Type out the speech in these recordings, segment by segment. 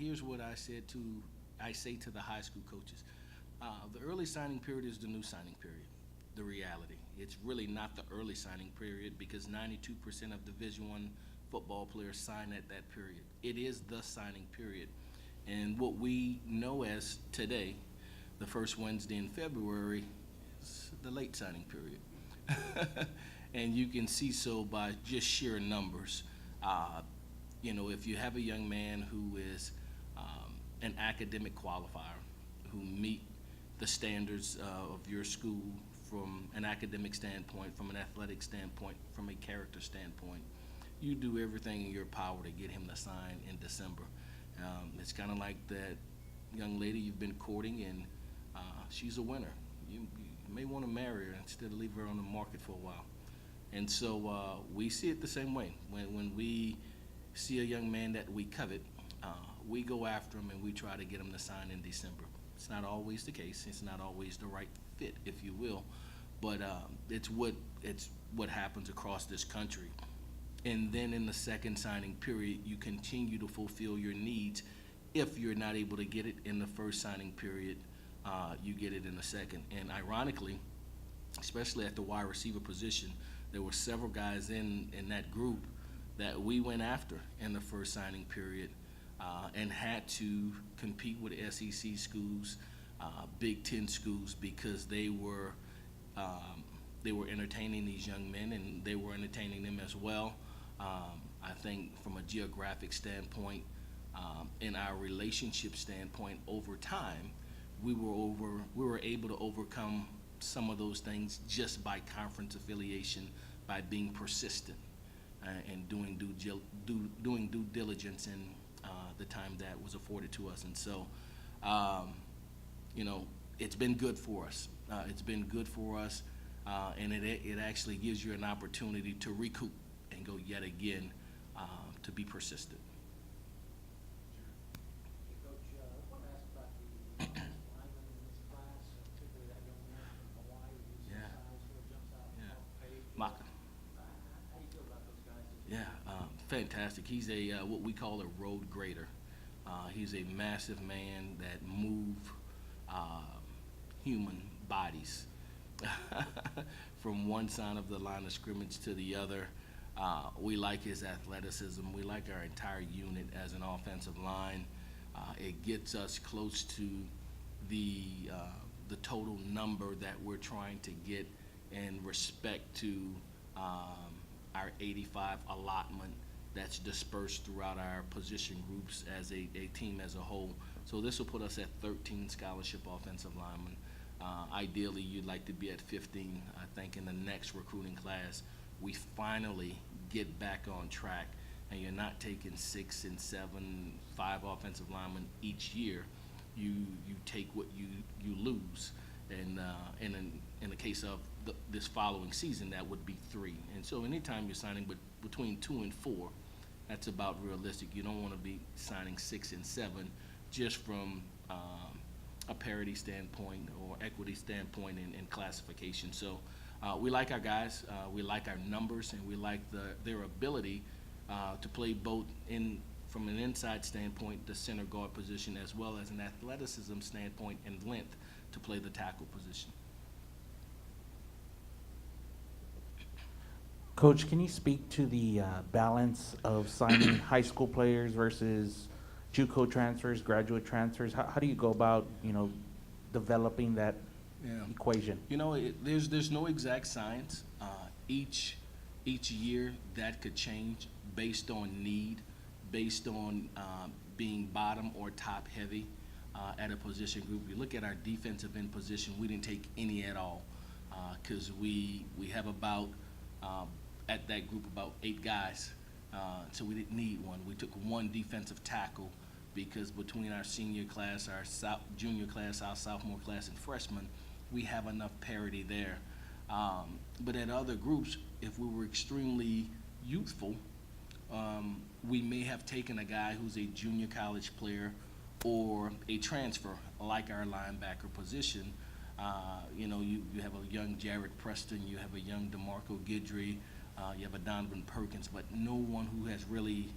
here's what I say to the high school coaches. The early signing period is the new signing period. The reality. It's really not the early signing period because 92% of Division I football players sign at that period. It is the signing period. And what we know as today, the first Wednesday in February, is the late signing period. And you can see so by just sheer numbers. If you have a young man who is an academic qualifier, who meet the standards of your school from an academic standpoint, from an athletic standpoint, from a character standpoint, you do everything in your power to get him to sign in December. It's kind of like that young lady you've been courting, and she's a winner. You may want to marry her instead of leave her on the market for a while. And so we see it the same way. When we see a young man that we covet, we go after him and we try to get him to sign in December. It's not always the case. It's not always the right fit, if you will, but it's what happens across this country. And then in the second signing period, you continue to fulfill your needs. If you're not able to get it in the first signing period, you get it in the second. And ironically, especially at the wide receiver position, there were several guys in that group that we went after in the first signing period and had to compete with SEC schools, Big Ten schools, because they were entertaining these young men and they were entertaining them as well. I think from a geographic standpoint, in our relationship standpoint, over time, we were able to overcome some of those things just by conference affiliation, by being persistent and doing due diligence in the time that was afforded to us. And so, it's been good for us. It's been good for us, and it actually gives you an opportunity to recoup and go yet again to be persistent. Hey, Coach, I want to ask about the lineman in this class, particularly that young man from Hawaii who's Yeah. size who jumps out Yeah. off the page. Maka. How do you feel about those guys? Yeah, fantastic. He's a what we call a road grader. He's a massive man that move human bodies from one side of the line of scrimmage to the other. We like his athleticism. We like our entire unit as an offensive line. It gets us close to the total number that we're trying to get in respect to our 85 allotment that's dispersed throughout our position groups as a team as a whole. So this will put us at 13 scholarship offensive linemen. Ideally, you'd like to be at 15. I think in the next recruiting class, we finally get back on track, and you're not taking 6 and 7, 5 offensive linemen each year. You take what you lose, and in the case of this following season, that would be 3. And so anytime you're signing between 2 and 4, that's about realistic. You don't want to be signing 6 and 7 just from a parity standpoint or equity standpoint in classification. So we like our guys, we like our numbers, and we like their ability to play both from an inside standpoint, the center guard position, as well as an athleticism standpoint and length to play the tackle position. Coach, can you speak to the balance of signing high school players versus JUCO transfers, graduate transfers? How do you go about, developing that equation? There's no exact science. Each year that could change based on need, based on being bottom or top heavy at a position group. You look at our defensive end position, we didn't take any at all because we have about at that group about 8 guys, so we didn't need one. We took one defensive tackle because between our senior class, our junior class, our sophomore class, and freshmen, we have enough parity there. But at other groups, if we were extremely youthful, we may have taken a guy who's a junior college player or a transfer, like our linebacker position. You have a young Jared Preston, you have a young DeMarco Guidry, you have a Donovan Perkins, but no one who has really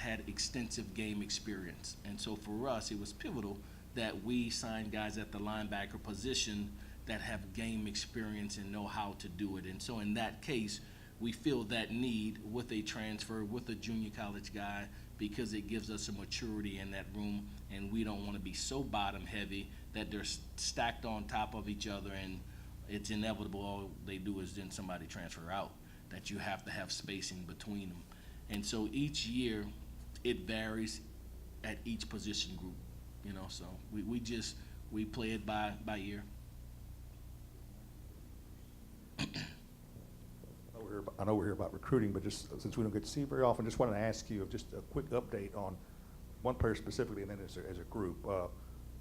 had extensive game experience. And so for us, it was pivotal that we signed guys at the linebacker position that have game experience and know how to do it. And so in that case, we feel that need with a transfer, with a junior college guy, because it gives us a maturity in that room, and we don't want to be so bottom heavy that they're stacked on top of each other and it's inevitable all they do is then somebody transfer out, that you have to have spacing between them. And so each year it varies at each position group, you know, so we play it by ear. I know we're here about recruiting, but just since we don't get to see you very often, just wanted to ask you just a quick update on one player specifically, and then as a group.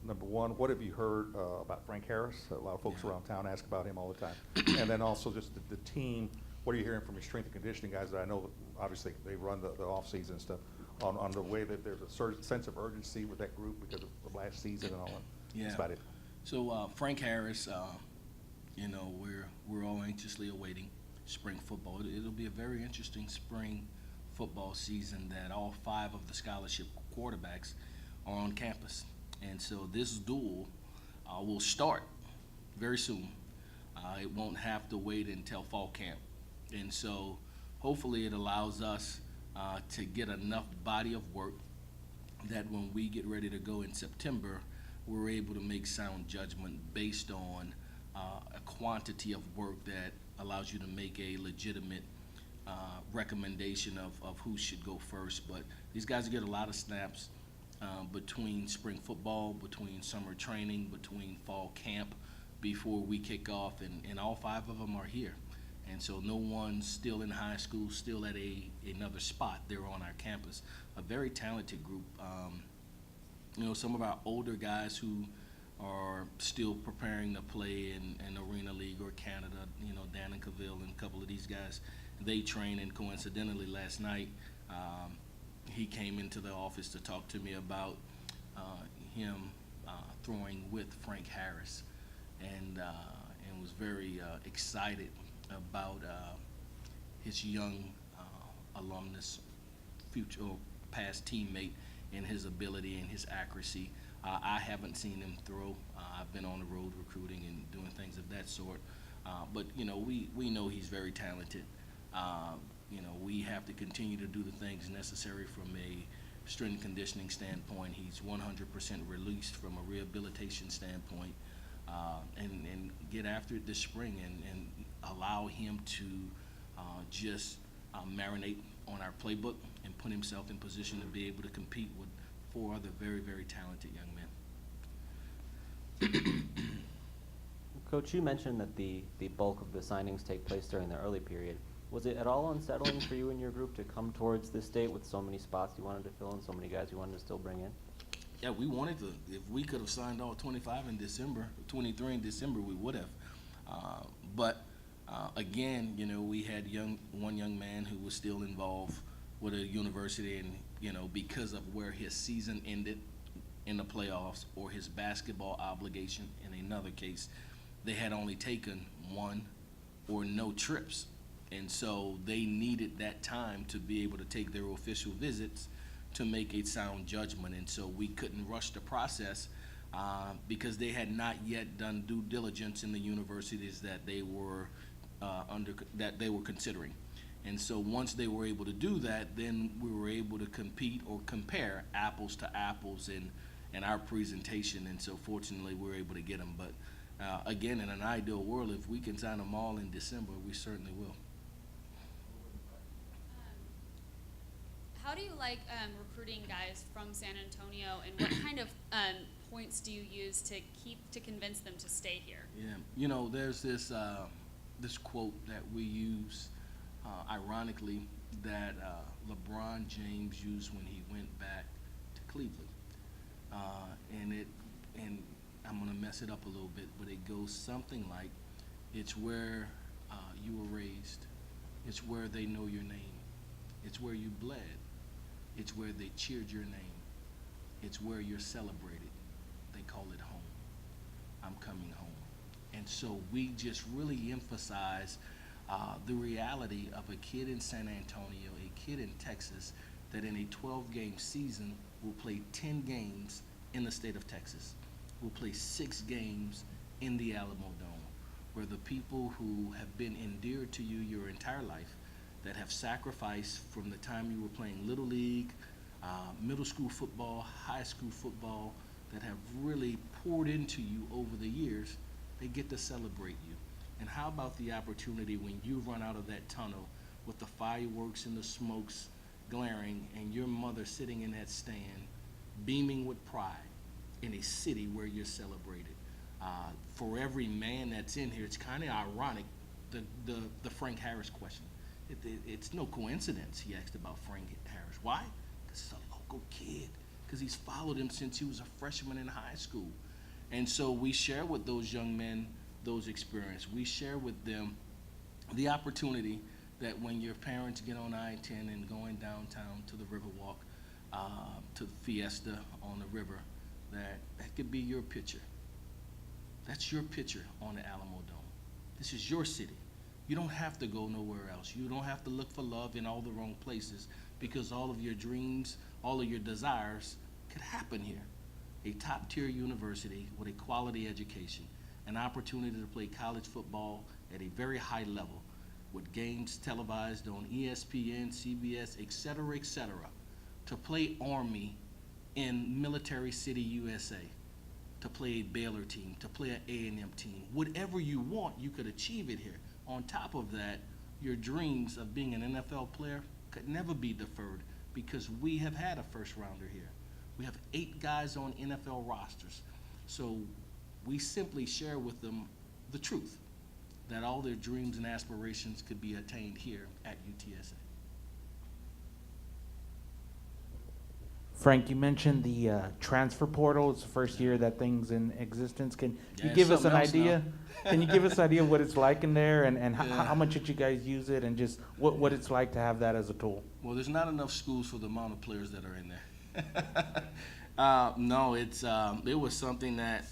Number one, what have you heard about Frank Harris? A lot of folks around town ask about him all the time. And then also just the team, what are you hearing from your strength and conditioning guys that I know, obviously, they run the off-season and stuff, on the way that there's a certain sense of urgency with that group because of last season and all that? Yeah. That's about it. So Frank Harris, you know, we're all anxiously awaiting spring football. It'll be a very interesting spring football season that all 5 of the scholarship quarterbacks are on campus. And so this duel will start very soon. It won't have to wait until fall camp. And so hopefully it allows us to get enough body of work that when we get ready to go in September, we're able to make sound judgment based on a quantity of work that allows you to make a legitimate recommendation of who should go first. But these guys get a lot of snaps between spring football, between summer training, between fall camp, before we kick off, and all 5 of them are here. And so no one's still in high school, still at another spot. They're on our campus. A very talented group. You know, some of our older guys who are still preparing to play in Arena League or Canada, you know, Dan and Cavill and a couple of these guys, they train, and coincidentally last night, he came into the office to talk to me about him throwing with Frank Harris, and was very excited about his young alumnus, future or past teammate, and his ability and his accuracy. I haven't seen him throw. I've been on the road recruiting and doing things of that sort. But, you know, we know he's very talented. You know, we have to continue to do the things necessary from a strength and conditioning standpoint. He's 100% released from a rehabilitation standpoint, and get after it this spring and allow him to just marinate on our playbook and put himself in position to be able to compete with 4 other very, very talented young men. Coach, you mentioned that the bulk of the signings take place during the early period. Was it at all unsettling for you and your group to come towards this date with so many spots you wanted to fill and so many guys you wanted to still bring in? Yeah, we wanted to. If we could have signed all 25 in December, 23 in December, we would have. But again, you know, we had one young man who was still involved with a university, and, you know, because of where his season ended in the playoffs or his basketball obligation in another case, they had only taken 1 or no trips. And so they needed that time to be able to take their official visits to make a sound judgment. And so we couldn't rush the process because they had not yet done due diligence in the universities that they were considering. And so once they were able to do that, then we were able to compete or compare apples to apples in our presentation. And so fortunately, we were able to get them. But again, in an ideal world, if we can sign them all in December, we certainly will. How do you like recruiting guys from San Antonio, and what kind of points do you use to convince them to stay here? Yeah, you know, there's this quote that we use, ironically, that LeBron James used when he went back to Cleveland, and I'm gonna mess it up a little bit, but it goes something like, "It's where you were raised, it's where they know your name, it's where you bled, it's where they cheered your name, it's where you're celebrated. They call it home. I'm coming home." And so we just really emphasize the reality of a kid in San Antonio, a kid in Texas, that in a 12-game season will play 10 games in the state of Texas. Will play 6 games in the Alamo Dome, where the people who have been endeared to you your entire life, that have sacrificed from the time you were playing Little League, middle school football, high school football, that have really poured into you over the years, they get to celebrate you. And how about the opportunity when you run out of that tunnel with the fireworks and the smokes glaring and your mother sitting in that stand beaming with pride in a city where you're celebrated. For every man that's in here, it's kind of ironic, the Frank Harris question. It's no coincidence he asked about Frank Harris. Why? Because he's a local kid, because he's followed him since he was a freshman in high school. And so we share with those young men those experiences. We share with them the opportunity that when your parents get on I-10 and going downtown to the Riverwalk, to Fiesta on the river, that could be your picture. That's your picture on the Alamo Dome. This is your city. You don't have to go nowhere else. You don't have to look for love in all the wrong places, because all of your dreams, all of your desires could happen here. A top-tier university with a quality education, an opportunity to play college football at a very high level, with games televised on ESPN, CBS, et cetera, to play Army in Military City, USA, to play a Baylor team, to play an A&M team. Whatever you want, you could achieve it here. On top of that, your dreams of being an NFL player could never be deferred, because we have had a first rounder here. We have 8 guys on NFL rosters. So we simply share with them the truth, that all their dreams and aspirations could be attained here at UTSA. Frank, you mentioned the transfer portal. It's the first year that thing's in existence. Can Yeah, you give us an something else idea? Can you give us an idea of what it's like in there, and how much did you guys use it, and just what it's like to have that as a tool? Well, there's not enough schools for the amount of players that are in there. No, it was something that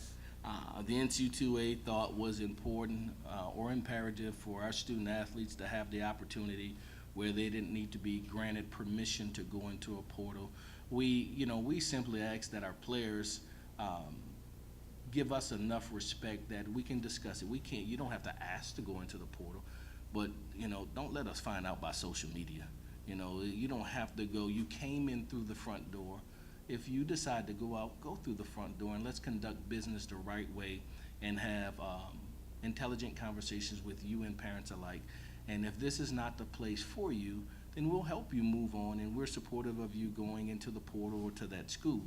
the NCAA thought was important or imperative for our student athletes to have the opportunity where they didn't need to be granted permission to go into a portal. We simply ask that our players give us enough respect that we can discuss it. You don't have to ask to go into the portal, but don't let us find out by social media. You don't have to go. You came in through the front door. If you decide to go out, go through the front door, and let's conduct business the right way and have intelligent conversations with you and parents alike. And if this is not the place for you, then we'll help you move on, and we're supportive of you going into the portal or to that school.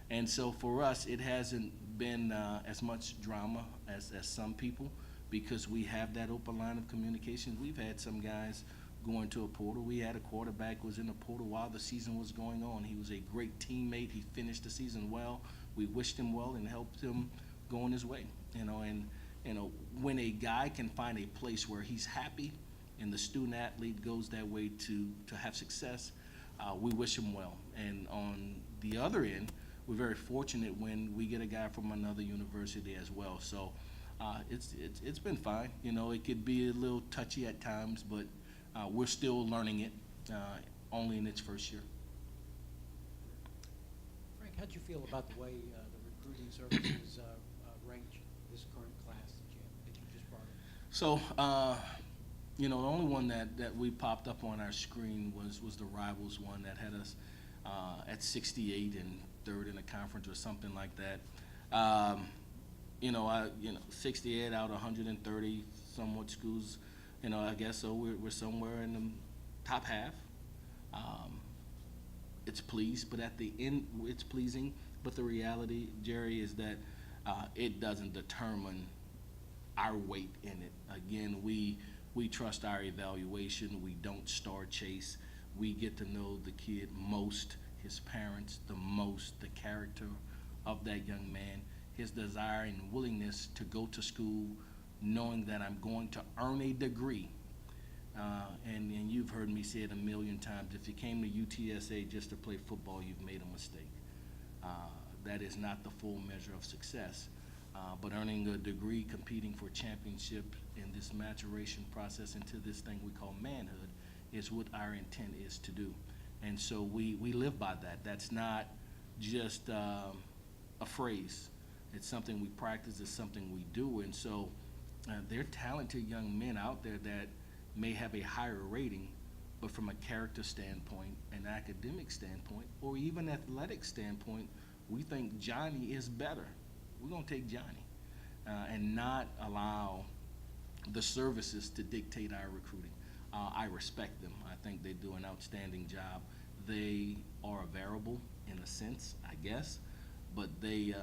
And so for us, it hasn't been as much drama as some people, because we have that open line of communication. We've had some guys go into a portal. We had a quarterback who was in the portal while the season was going on. He was a great teammate. He finished the season well. We wished him well and helped him go on his way. When a guy can find a place where he's happy and the student athlete goes that way to have success, we wish him well. And on the other end, we're very fortunate when we get a guy from another university as well. So it's been fine. It could be a little touchy at times, but we're still learning it, only in its first year. Frank, how'd you feel about the way the recruiting services range this current class that you just brought in? So, the only one that we popped up on our screen was the Rivals one that had us at 68 and third in the conference or something like that. 68 out of 130 somewhat schools. I guess so. We're somewhere in the top half. It's pleased, but at the end, it's pleasing. But the reality, Jerry, is that it doesn't determine our weight in it. Again, we trust our evaluation. We don't star chase. We get to know the kid most, his parents the most, the character of that young man, his desire and willingness to go to school knowing that I'm going to earn a degree. And you've heard me say it a million times. If you came to UTSA just to play football, you've made a mistake. That is not the full measure of success. But earning a degree, competing for championship in this maturation process into this thing we call manhood is what our intent is to do. And so we live by that. That's not just a phrase. It's something we practice, it's something we do. And so there are talented young men out there that may have a higher rating, but from a character standpoint, an academic standpoint, or even athletic standpoint, we think Johnny is better. We're going to take Johnny and not allow the services to dictate our recruiting. I respect them. I think they do an outstanding job. They are a variable in a sense, I guess, but they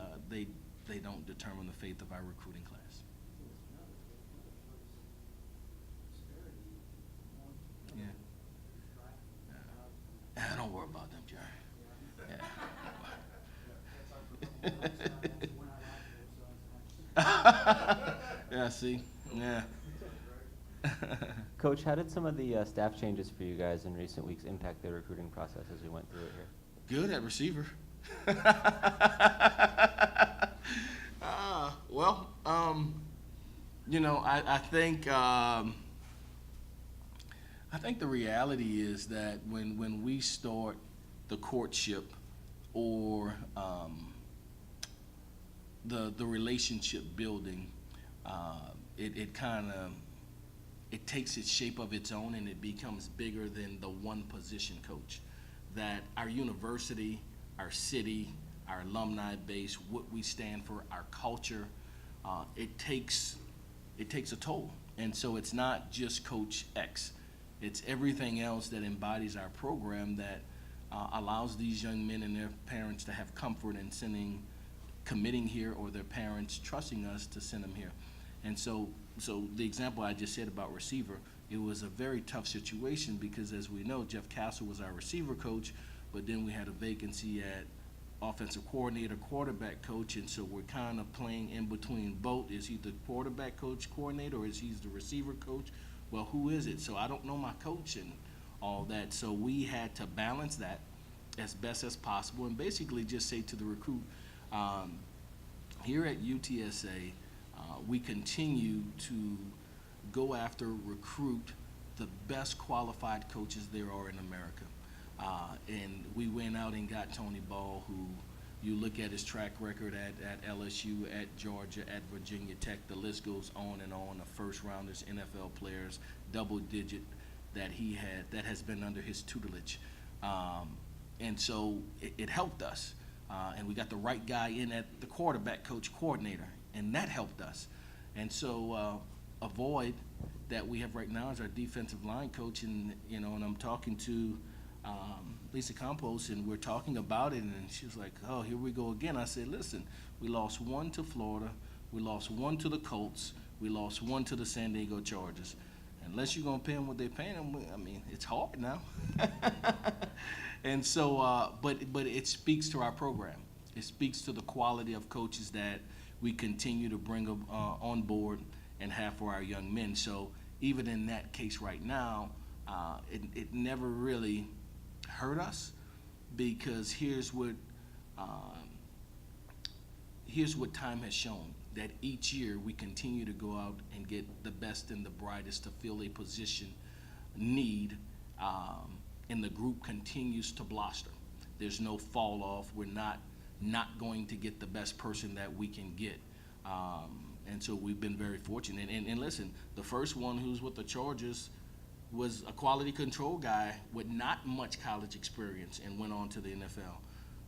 don't determine the fate of our recruiting class. Yeah. Don't worry about them, Jerry. Yeah. Yeah, see? Yeah. Coach, how did some of the staff changes for you guys in recent weeks impact the recruiting process as we went through it here? Good at receiver. Well, I think the reality is that when we start the courtship or the relationship building, it takes its shape of its own and it becomes bigger than the one position coach. That our university, our city, our alumni base, what we stand for, our culture, it takes a toll. And so it's not just Coach X. It's everything else that embodies our program that allows these young men and their parents to have comfort in committing here, or their parents trusting us to send them here. And so the example I just said about receiver, it was a very tough situation because, as we know, Jeff Castle was our receiver coach, but then we had a vacancy at offensive coordinator, quarterback coach, and so we're kind of playing in between both. Is he the quarterback coach, coordinator, or is he the receiver coach? Well, who is it? So I don't know my coach and all that. So we had to balance that as best as possible and basically just say to the recruit, here at UTSA, we continue to go after, recruit the best qualified coaches there are in America. And we went out and got Tony Ball, who you look at his track record at LSU, at Georgia, at Virginia Tech, the list goes on and on, of first rounders, NFL players, double digit that has been under his tutelage. And so it helped us. And we got the right guy in at the quarterback coach coordinator, and that helped us. And so a void that we have right now is our defensive line coach, and I'm talking to Lisa Campos, and we're talking about it, and she was like, oh, here we go again. I said, listen, we lost one to Florida, we lost one to the Colts, we lost one to the San Diego Chargers. Unless you're going to pay them what they're paying them, I mean, it's hard now. And so, but it speaks to our program. It speaks to the quality of coaches that we continue to bring on board and have for our young men. So even in that case right now, it never really hurt us, because here's what time has shown, that each year we continue to go out and get the best and the brightest to fill a position need, and the group continues to blossom. There's no fall off. We're not going to get the best person that we can get. And so we've been very fortunate. And listen, the first one who's with the Chargers was a quality control guy with not much college experience and went on to the NFL.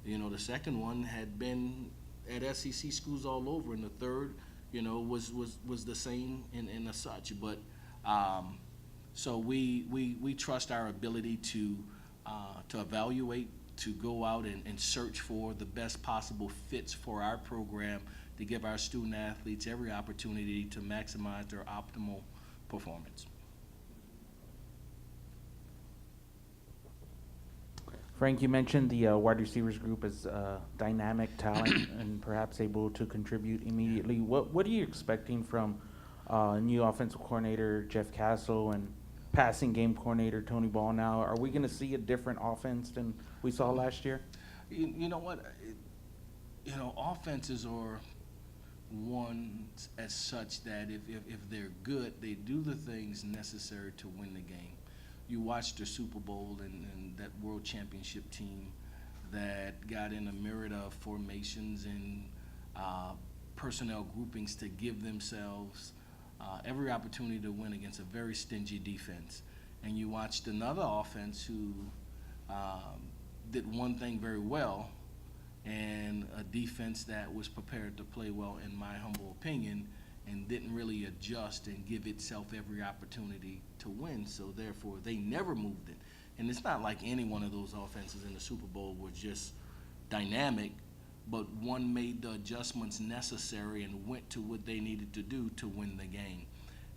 The second one had been at SEC schools all over, and the third, was the same in as such. But so we trust our ability to evaluate, to go out and search for the best possible fits for our program, to give our student athletes every opportunity to maximize their optimal performance. Frank, you mentioned the wide receivers group as dynamic talent and perhaps able to contribute immediately. What are you expecting from new offensive coordinator Jeff Castle and passing game coordinator Tony Ball now? Are we going to see a different offense than we saw last year? You know what? Offenses are ones as such that if they're good, they do the things necessary to win the game. you watched the Super Bowl and that World Championship team that got in a myriad of formations and personnel groupings to give themselves every opportunity to win against a very stingy defense. And you watched another offense who did one thing very well, and a defense that was prepared to play well, in my humble opinion, and didn't really adjust and give itself every opportunity to win. So therefore, they never moved it. And it's not like any one of those offenses in the Super Bowl were just dynamic, but one made the adjustments necessary and went to what they needed to do to win the game.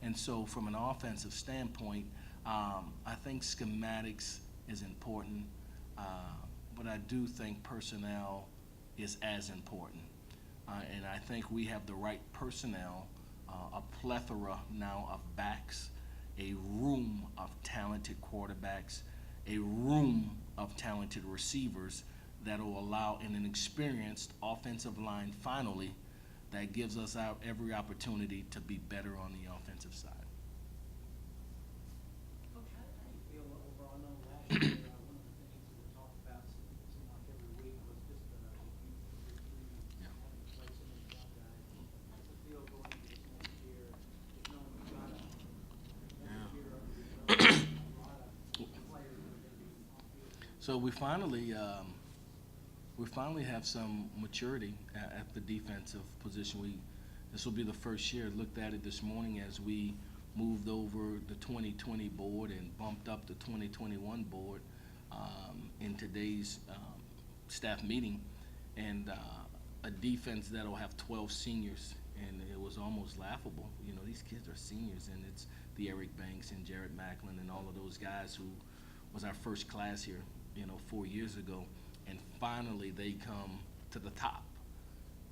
And so from an offensive standpoint, I think schematics is important, but I do think personnel is as important. And I think we have the right personnel, a plethora now of backs, a room of talented quarterbacks, a room of talented receivers that will allow in an experienced offensive line finally that gives us out every opportunity to be better on the offensive side. Coach, how do you feel overall? I know last year, one of the things that we talked about, seemed like every week, was just the youth recruiting, Yeah. having to play so many young guys. How's it feel going into this next year, just knowing you got a year under your belt, a lot of players that are going to be on field? So we finally have some maturity at the defensive position. This will be the first year. Looked at it this morning as we moved over the 2020 board and bumped up the 2021 board in today's staff meeting, and a defense that'll have 12 seniors, and it was almost laughable. You know, these kids are seniors, and it's the Eric Banks and Jared Macklin and all of those guys who was our first class here, 4 years ago. And finally they come to the top,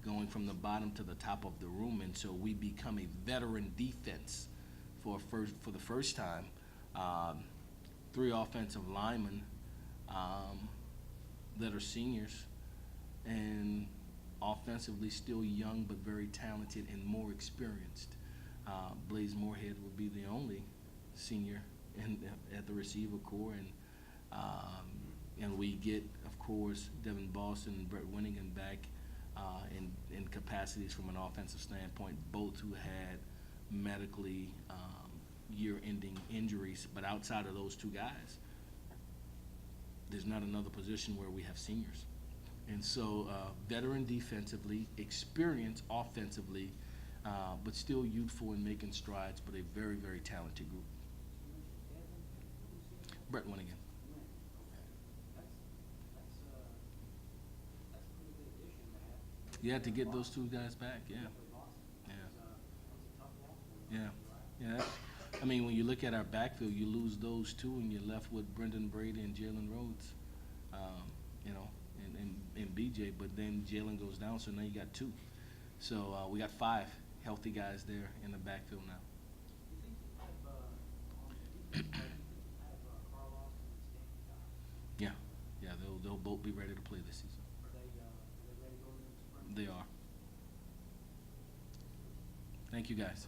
going from the bottom to the top of the room. And so we become a veteran defense for the first time. 3 offensive linemen that are seniors, and offensively still young but very talented and more experienced. Blaze Moorhead will be the only senior at the receiver corps, and we get, of course, Devin Boston and Brett Winnigan back in capacities from an offensive standpoint, both who had medically year-ending injuries. But outside of those 2 guys, there's not another position where we have seniors. And so veteran defensively, experienced offensively, but still youthful and making strides, but a very, very talented group. Brett Winnigan. You had to get those 2 guys back, yeah. Yeah. I mean, when you look at our backfield, you lose those 2, and you're left with Brendan Brady and Jalen Rhodes, and BJ. But then Jalen goes down, so now you got 2. So we got 5 healthy guys there in the backfield now. Yeah, they'll both be ready to play this season. Are they ready to go into the spring? They are. Thank you, guys.